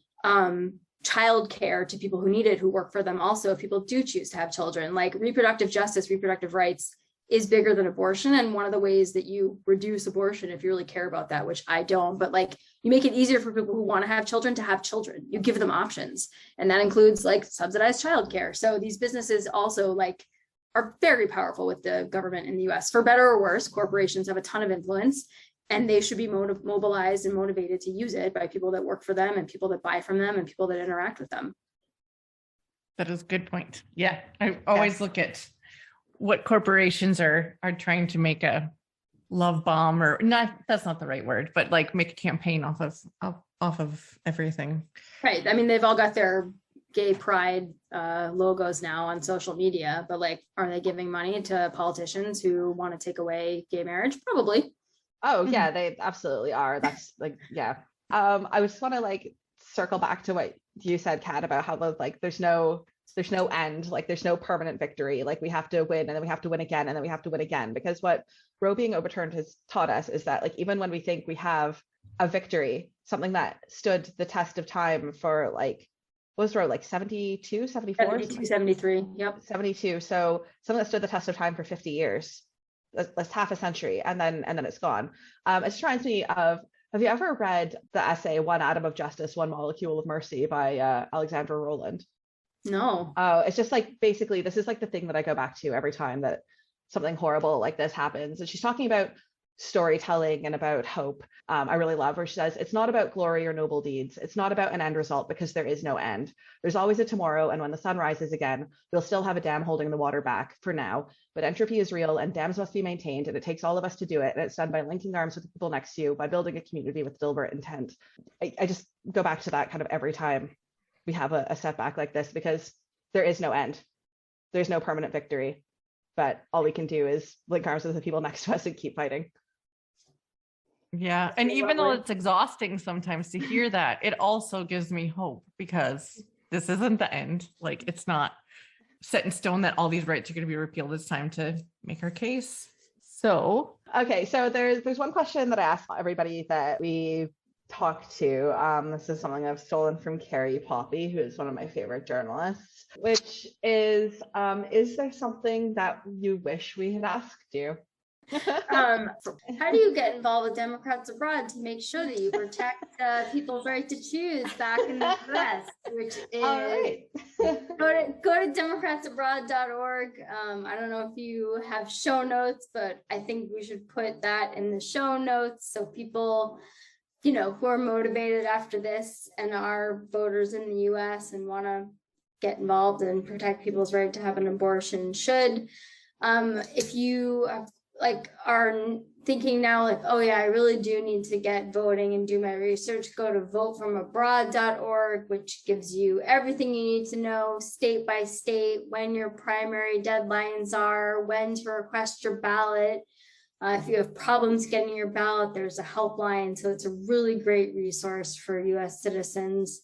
child care to people who need it, who work for them also, if people do choose to have children? Like reproductive justice, reproductive rights is bigger than abortion. And one of the ways that you reduce abortion, if you really care about that, which I don't, but like you make it easier for people who want to have children. You give them options. And that includes like subsidized childcare. So these businesses also like are very powerful with the government in the US. For better or worse, corporations have a ton of influence, and they should be mobilized and motivated to use it by people that work for them and people that buy from them and people that interact with them. That is a good point. Yeah, I always look at what corporations are trying to make a love bomb, or not, that's not the right word, but like make a campaign off of everything. Right. I mean, they've all got their gay pride logos now on social media, but like, are they giving money to politicians who want to take away gay marriage? Probably. Oh yeah, they absolutely are. That's like, yeah. I just want to like circle back to what you said, Kat, about how like there's no end, like there's no permanent victory. Like we have to win, and then we have to win again, and then we have to win again. Because what Roe being overturned has taught us is that like even when we think we have a victory, something that stood the test of time for like, what was Roe, like 72, 74? 72, 73. Yep. 72. So something that stood the test of time for 50 years. That's half a century, and then it's gone. It reminds me of, have you ever read the essay One Atom of Justice, One Molecule of Mercy by Alexandra Rowland? No. Oh, it's just like basically this is like the thing that I go back to every time that something horrible like this happens. And she's talking about storytelling and about hope. I really love where she says, it's not about glory or noble deeds. It's not about an end result, because there is no end. There's always a tomorrow, and when the sun rises again, we'll still have a dam holding the water back for now. But entropy is real, and dams must be maintained, and it takes all of us to do it. And it's done by linking arms with the people next to you, by building a community with deliberate intent. I just go back to that kind of every time we have a setback like this, because there is no end. There's no permanent victory. But all we can do is link arms with the people next to us and keep fighting. Yeah. And even though it's exhausting sometimes to hear that, it also gives me hope, because this isn't the end. Like it's not set in stone that all these rights are going to be repealed. It's time to make our case. So, okay. So there's one question that I ask everybody that we talk to. This is something I've stolen from Carrie Poppy, who is one of my favorite journalists, which is there something that you wish we had asked you? How do you get involved with Democrats Abroad to make sure that you protect people's right to choose back in the press, which is right. go to democratsabroad.org. I don't know if you have show notes, but I think we should put that in the show notes so people, you know, who are motivated after this and are voters in the US and want to get involved and protect people's right to have an abortion should. If you are thinking now like, oh yeah, I really do need to get voting and do my research, go to votefromabroad.org, which gives you everything you need to know state by state, when your primary deadlines are, when to request your ballot. If you have problems getting your ballot, there's a helpline. So it's a really great resource for US citizens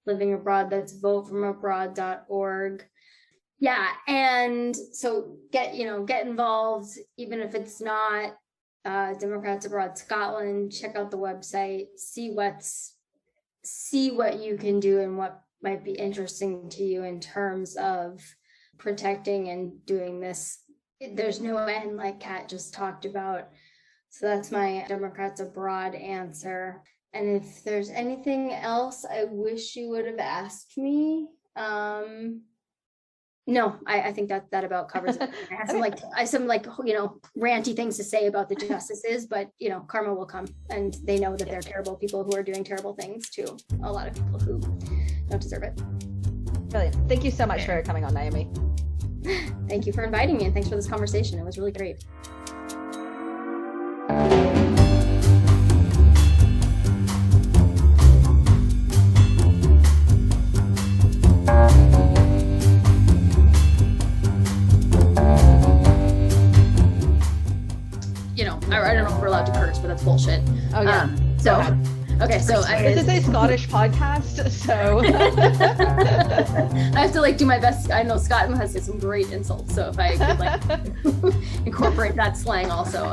living abroad. That's votefromabroad.org. Yeah, and so get involved, even if it's not Democrats Abroad Scotland. Check out the website, see what you can do and what might be interesting to you in terms of protecting and doing this. There's no end, like Kat just talked about. So that's my Democrats Abroad answer. And if there's anything else I wish you would have asked me, no, I think that about covers it. I had some ranty things to say about the justices, but karma will come, and they know that they're terrible people who are doing terrible things to a lot of people who don't deserve it. Brilliant. Thank you so much for coming on, Naomi. Thank you for inviting me, and thanks for this conversation. It was really great. I don't know if we're allowed to curse, but that's bullshit. Oh yeah. Okay, so this is a Scottish podcast, so I have to do my best. I know Scott has some great insults, so if I could incorporate that slang also.